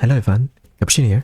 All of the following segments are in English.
Hello everyone, Caption here.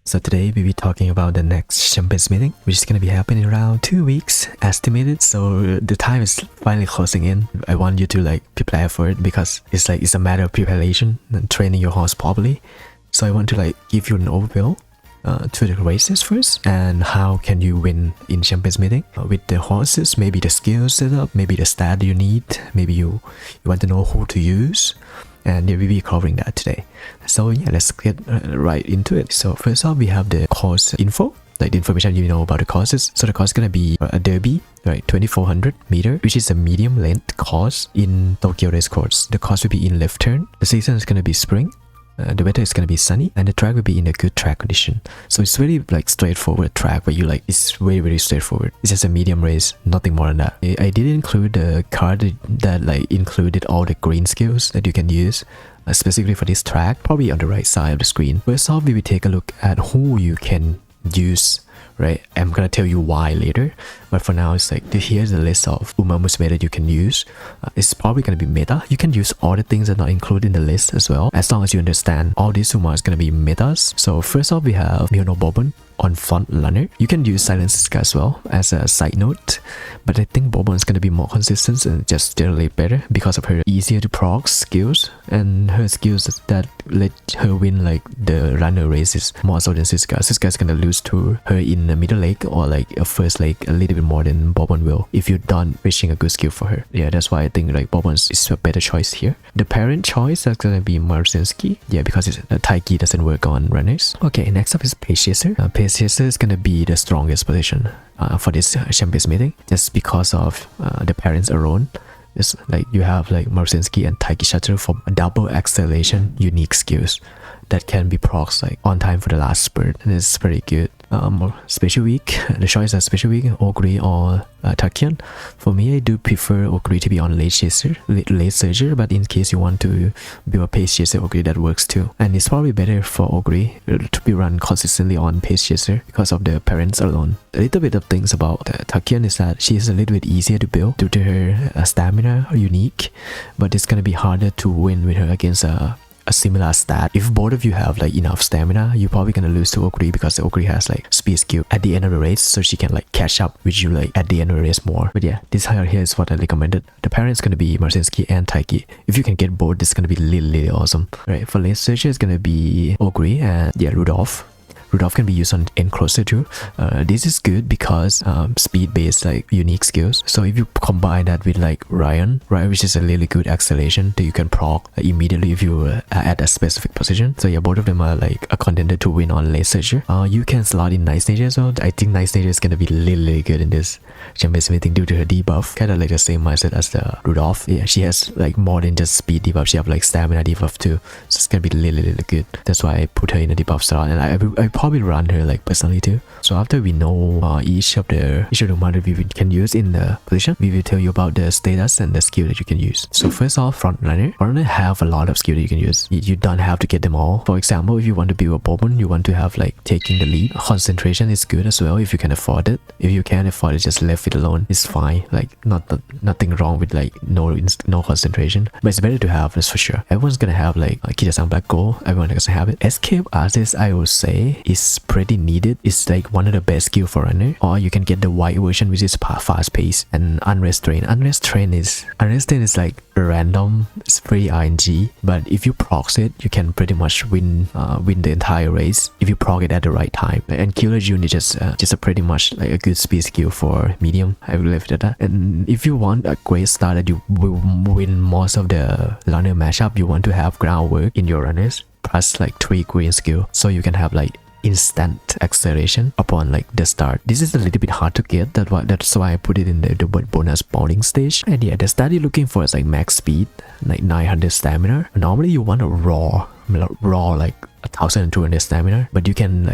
So today we'll be talking about the next Champions meeting, which is going to be happening around 2 weeks estimated. So the time is finally closing in. I want you to prepare for it because it's a matter of preparation and training your horse properly. So I want to give you an overview to the races first and how can you win in Champions meeting with the horses, maybe the skill setup, maybe the stat you need, maybe you want to know who to use. And we'll be covering that today. So yeah, let's get right into it. So first off, we have the course info, the information you know about the courses. So the course is gonna be a derby, 2400 meter, which is a medium length course in Tokyo race course. The course will be in left turn. The season is gonna be spring. The weather is gonna be sunny and the track will be in a good track condition. So it's very straightforward track where it's very straightforward. It's just a medium race, nothing more than that. I did include a card that included all the green skills that you can use specifically for this track, probably on the right side of the screen. First off, we will take a look at who you can use. I'm gonna tell you why later, but for now it's here's the list of Umamusume that you can use. It's probably gonna be meta. You can use all the things that are not included in the list as well, as long as you understand all these Uma is gonna be metas. So first off, we have Mihono Bourbon on front runner. You can use Silent Siska as well as a side note, but I think Bourbon is gonna be more consistent and just generally better because of her easier to proc skills and her skills that let her win the runner races more so than Siska. Siska is gonna lose to her in the middle leg or a first leg a little bit more than Bourbon will if you're done fishing a good skill for her. Yeah, that's why I think Bourbon is a better choice here. The parent choice is gonna be Marcinski. Yeah, because Taiki doesn't work on runners. Okay, next up is Pace Chaser. Pace Chaser is gonna be the strongest position for this Champions meeting just because of the parents alone. It's you have Marcinski and Taiki Shutter for double acceleration unique skills that can be procs on time for the last spurt, and it's pretty good. Special week, the choice is special week, Ogre or Takian. For me, I do prefer Ogre to be on late surger, but in case you want to build a pace chaser Ogre, that works too. And it's probably better for Ogre to be run consistently on pace chaser because of the parents alone. A little bit of things about Takian is that she is a little bit easier to build due to her stamina unique, but it's gonna be harder to win with her against a similar stat. If both of you have enough stamina, you're probably gonna lose to Ogre because the Ogre has speed skill at the end of the race, so she can catch up with you at the end of the race more. But yeah, this here is what I recommended. The parent's gonna be Marcinski and Taiki. If you can get both, this is gonna be really awesome. For late searcher, it's gonna be Ogre and Rudolph. Rudolph can be used on enclosure too. This is good because speed-based unique skills. So if you combine that with Ryan, which is a really good acceleration that you can proc immediately if you are at a specific position. So yeah, both of them are a contender to win on late searcher. You can slot in Nice Nature as well. I think Nice Nature is gonna be really good in this Champions meeting due to her debuff. Kind of the same mindset as the Rudolph. Yeah, she has more than just speed debuff. She have stamina debuff too. So it's gonna be really good. That's why I put her in a debuff slot, and I probably run her personally too. So after we know each of the mother we can use in the position, we will tell you about the status and the skill that you can use. So first off, front runner have a lot of skill that you can use. You don't have to get them all. For example, if you want to build a Bourbon, you want to have taking the lead. Concentration is good as well if you can afford it. If you can't afford it, just left it alone. It's fine. Nothing wrong with no concentration. But it's better to have, that's for sure. Everyone's gonna have Kita-san Black Gold. Everyone has to have it. Escape Artist, I will say, is pretty needed. It's one of the best skill for runner. Or you can get the white version, which is fast pace and unrestrained. Unrestrained is random. It's pretty RNG, but if you proc it, you can pretty much win the entire race if you proc it at the right time. And Killer June is just a pretty much a good speed skill for medium. I will leave it at that. And if you want a great start that you will win most of the runner mashup, you want to have groundwork in your runners plus 3 green skill, so you can have instant acceleration upon the start. This is a little bit hard to get, that's why I put it in the bonus bowling stage. And yeah, the stat you're looking for is max speed, 900 stamina. Normally you want a raw 1200 stamina, but you can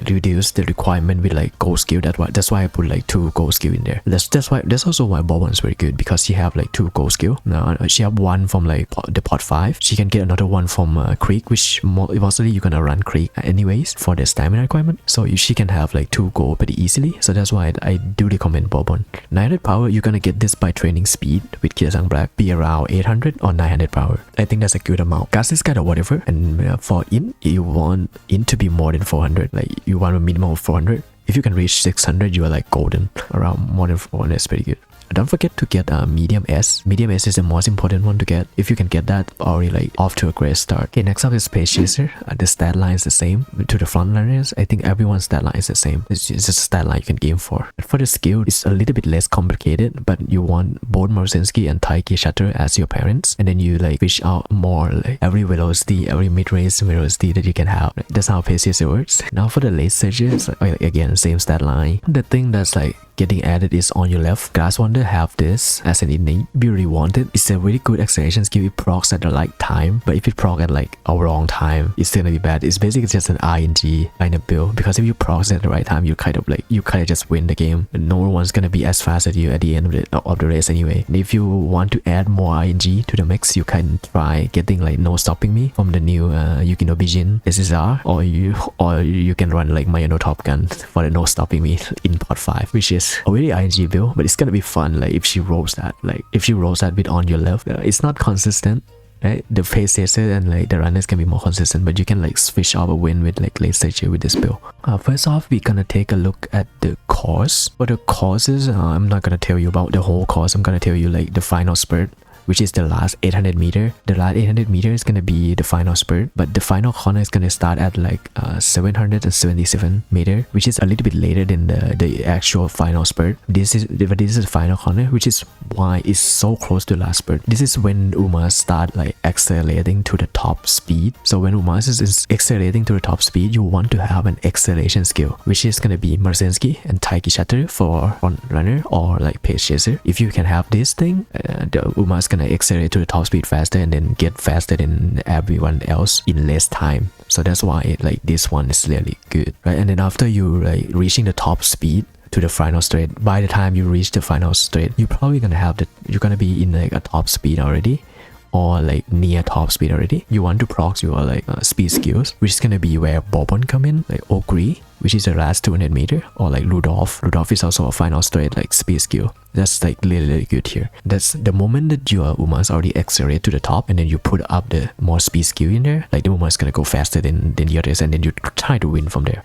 reduce the requirement with gold skill. That's why I put 2 gold skill in there. That's also why Bourbon is very good, because she have 2 gold skill. Now she have one from the pot 5. She can get another one from Creek, which mostly you're gonna run Creek anyways for the stamina requirement. So she can have 2 gold pretty easily. So that's why I do recommend Bourbon. 900 power, you're gonna get this by training speed with Kirasang Black, be around 800 or 900 power. I think that's a good amount. Gas is kind of whatever, and for in you you want it to be more than 400, like you want a minimum of 400. If you can reach 600, you are like golden. Around more than 400 is pretty good. Don't forget to get a medium S. Medium S is the most important one to get. If you can get that, already like off to a great start. Okay, next up is Pace Chaser. The stat line is the same. To the frontliners, I think everyone's stat line is the same. It's just a stat line you can game for. But for the skill, it's a little bit less complicated, but you want both Marcinski and Taiki Shutter as your parents, and then you like fish out more like every velocity, every mid-range velocity that you can have. That's how Pace Chaser works. Now for the late surges, like, again, same stat line. The thing that's like getting added is on your left. Glass Wonder have this as an innate. If you really want it, it's a really good acceleration skill. It procs at the right time, but if it proc at like a wrong time, it's gonna be bad. It's basically just an ING kind of build, because if you procs at the right time, you kind of just win the game. No one's gonna be as fast as you at the end of the race anyway. And if you want to add more ING to the mix, you can try getting like No Stopping Me from the new Yukino Bijin SSR, or you can run like Mayano Top Gun for the No Stopping Me in part 5, which is a really ING build, but it's gonna be fun. Like if she rolls that, with on your left, it's not consistent, right? The Pace Chaser and like the runners can be more consistent, but you can like switch out a win with like late stage with this build. First off, we're gonna take a look at the course. For the courses, I'm not gonna tell you about the whole course. I'm gonna tell you like the final spurt, which is the last 800 meter. The last 800 meter is gonna be the final spurt, but the final corner is gonna start at like 777 meter, which is a little bit later than the actual final spurt. This is the final corner, which is why it's so close to the last spurt. This is when Umas start like accelerating to the top speed. So when Umas is accelerating to the top speed, you want to have an acceleration skill, which is gonna be Marcinski and Taiki Shutter for front runner or like Pace Chaser. If you can have this thing, the Umas gonna accelerate to the top speed faster and then get faster than everyone else in less time. So that's why like this one is really good, right? And then after you like reaching the top speed to the final straight, by the time you reach the final straight, you're probably gonna have you're gonna be in like a top speed already, or like near top speed already. You want to proc your like speed skills, which is gonna be where Bourbon come in, like Ogre, which is the last 200 meter, or like Rudolph. Rudolph is also a final straight like speed skill. That's like really good here. That's the moment that your Umas already accelerate to the top, and then you put up the more speed skill in there, like the Umas gonna go faster than the others, and then you try to win from there.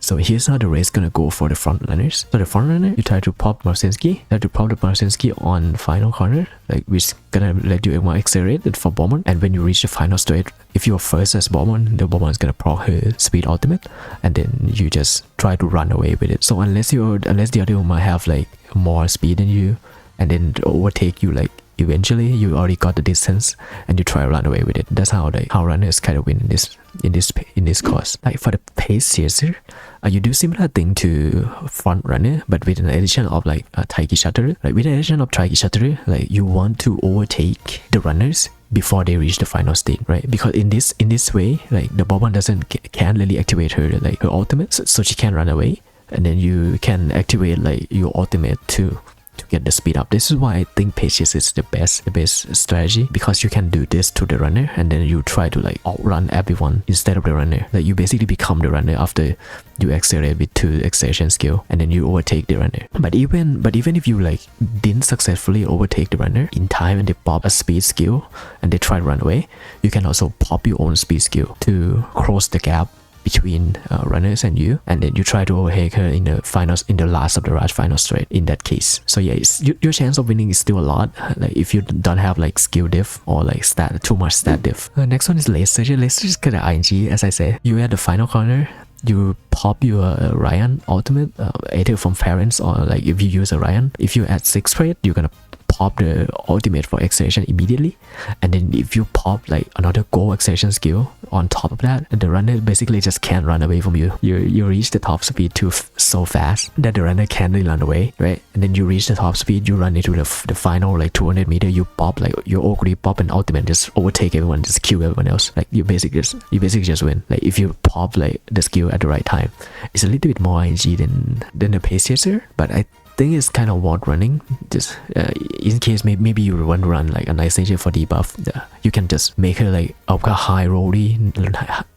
So here's how the race gonna go for the front runners. So the front runner, you try to pop Marcinski, try to pop the Marcinski on final corner, like which is gonna let you accelerate it for Bowman. And when you reach the final straight, if you're first as Bowman, the Bowman is gonna proc her speed ultimate, and then you just try to run away with it. So unless the other might have like more speed than you, and then overtake you, like eventually you already got the distance and you try to run away with it. That's how runners kind of win in this course. Like for the Pace Chaser, you do similar thing to front runner, but with an addition of like Taiki Shutter. Like with the addition of Taiki Shutter, like you want to overtake the runners before they reach the final state, right? Because in this way, like the Bourbon can't really activate her ultimate, so she can run away, and then you can activate like your ultimate to get the speed up. This is why I think Pace is the best strategy, because you can do this to the runner and then you try to like outrun everyone instead of the runner. Like you basically become the runner after you accelerate with 2 acceleration skill, and then you overtake the runner. But even if you like didn't successfully overtake the runner in time and they pop a speed skill and they try to run away, you can also pop your own speed skill to close the gap between runners and you, and then you try to overtake her in the last of the rush final straight in that case. So yeah, your chance of winning is still a lot, like if you don't have like skill diff or like too much stat diff. Next one is Late Surge. Late Surge is kind of ING, as I said. You at the final corner, you pop your Ryan ultimate, either from parents or like if you use a Ryan. If you add 6 trade, you're gonna pop the ultimate for acceleration immediately, and then if you pop like another gold acceleration skill on top of that, the runner basically just can't run away from you. You reach the top speed so fast that the runner can't really run away, right? And then you reach the top speed, you run into the final like 200 meter, you pop like your Ogre pop an ultimate, just overtake everyone, just kill everyone else. Like you basically just win. Like if you pop like the skill at the right time, it's a little bit more ING than the Pace Chaser, but I think it's kind of worth running. Just in case maybe you want to run like a nice nature for debuff, you can just make her like a high rolly,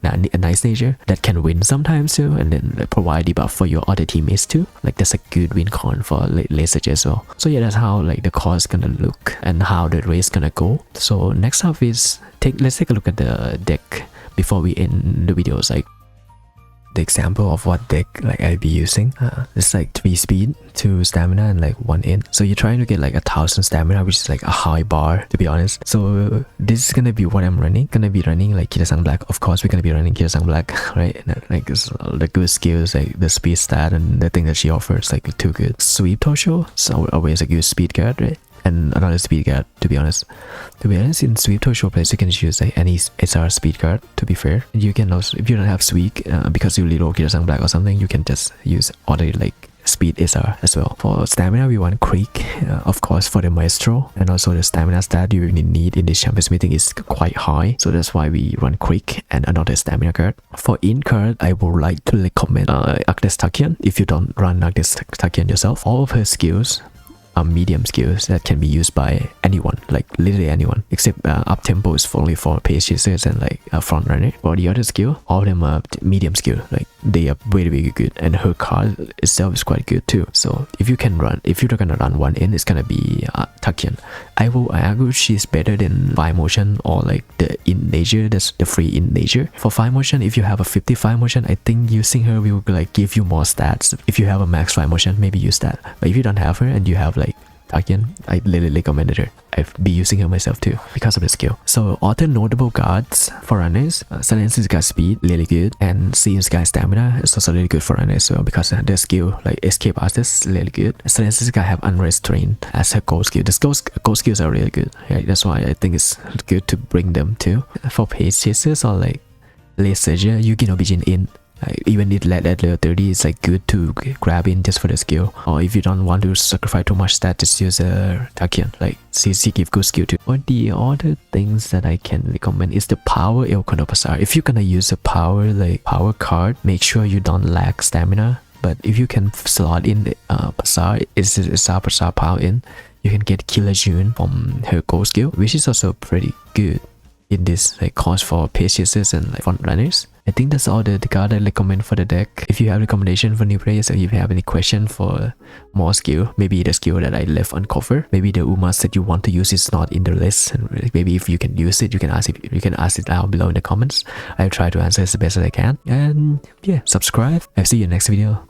a nice nature that can win sometimes too, and then like, provide debuff for your other teammates too. Like that's a good win con for late as well. So yeah, that's how like the course gonna look and how the race gonna go. So next up is let's take a look at the deck before we end the videos, like the example of what deck like I'll be using. It's like 3 speed, 2 stamina, and like 1 in. So you're trying to get like 1000 stamina, which is like a high bar, to be honest. So this is gonna be what I'm running. Gonna be running like Kirasang Black. Of course, we're gonna be running Kirasang Black, right? And, like the good skills, like the speed stat and the thing that she offers, like too good. Sweep Tosho, so always a good speed card, right? And another speed card, to be honest. In Sweep Tosho place, you can choose like any SR speed card, to be fair. And you can also, if you don't have Sweep, because you reload Kirasang Black or something, you can just use other like speed SR as well. For stamina, we want Creek, of course, for the Maestro. And also the stamina stat you need in this Champions Meeting is quite high. So that's why we run Creek and another stamina card. For in card, I would like to recommend Agnes Takian. If you don't run Agnes Takian yourself, all of her skills medium skills that can be used by anyone, like literally anyone, except up tempo is only for pace chasers and like front runner. For the other skill, all of them are medium skill, like they are very, very good, and her card itself is quite good too. So if you can run, if you're gonna run one in, it's gonna be Takian. I argue she's better than Fire Motion or like the in nature, that's the free in nature. For Fire Motion, if you have a 50 Fire Motion, I think using her will like give you more stats. If you have a max Fire Motion, maybe use that. But if you don't have her and you have like Takian, I literally recommended her. I've been using her myself too because of the skill. So other notable cards for runners, Silence's got speed, really good, and See's got stamina is also really good for runners as well because their skill like escape artist is really good. Silence's got have unrestrained as her gold skill. The gold skills are really good. Right? That's why I think it's good to bring them too. For pace chasers or like late surger, you can Obijin in. Even if at level 30, it's like good to grab in just for the skill. Or if you don't want to sacrifice too much stat, just use a Takian. Like she give good skill too. Or the other things that I can recommend is the power El Kondo Pasar. If you're gonna use a power card, make sure you don't lack stamina. But if you can slot in the Pasar, it's a Pasar power in, you can get Killer June from her gold skill, which is also pretty good in this like cost for pace chasers and like front runners. I think that's all the card I recommend for the deck. If you have recommendation for new players, or if you have any question for more skill, maybe the skill that I left uncovered, maybe the Umas that you want to use is not in the list, and maybe if you can use it, you can ask it down below in the comments. I'll try to answer as best as I can. And yeah, subscribe. I'll see you in the next video.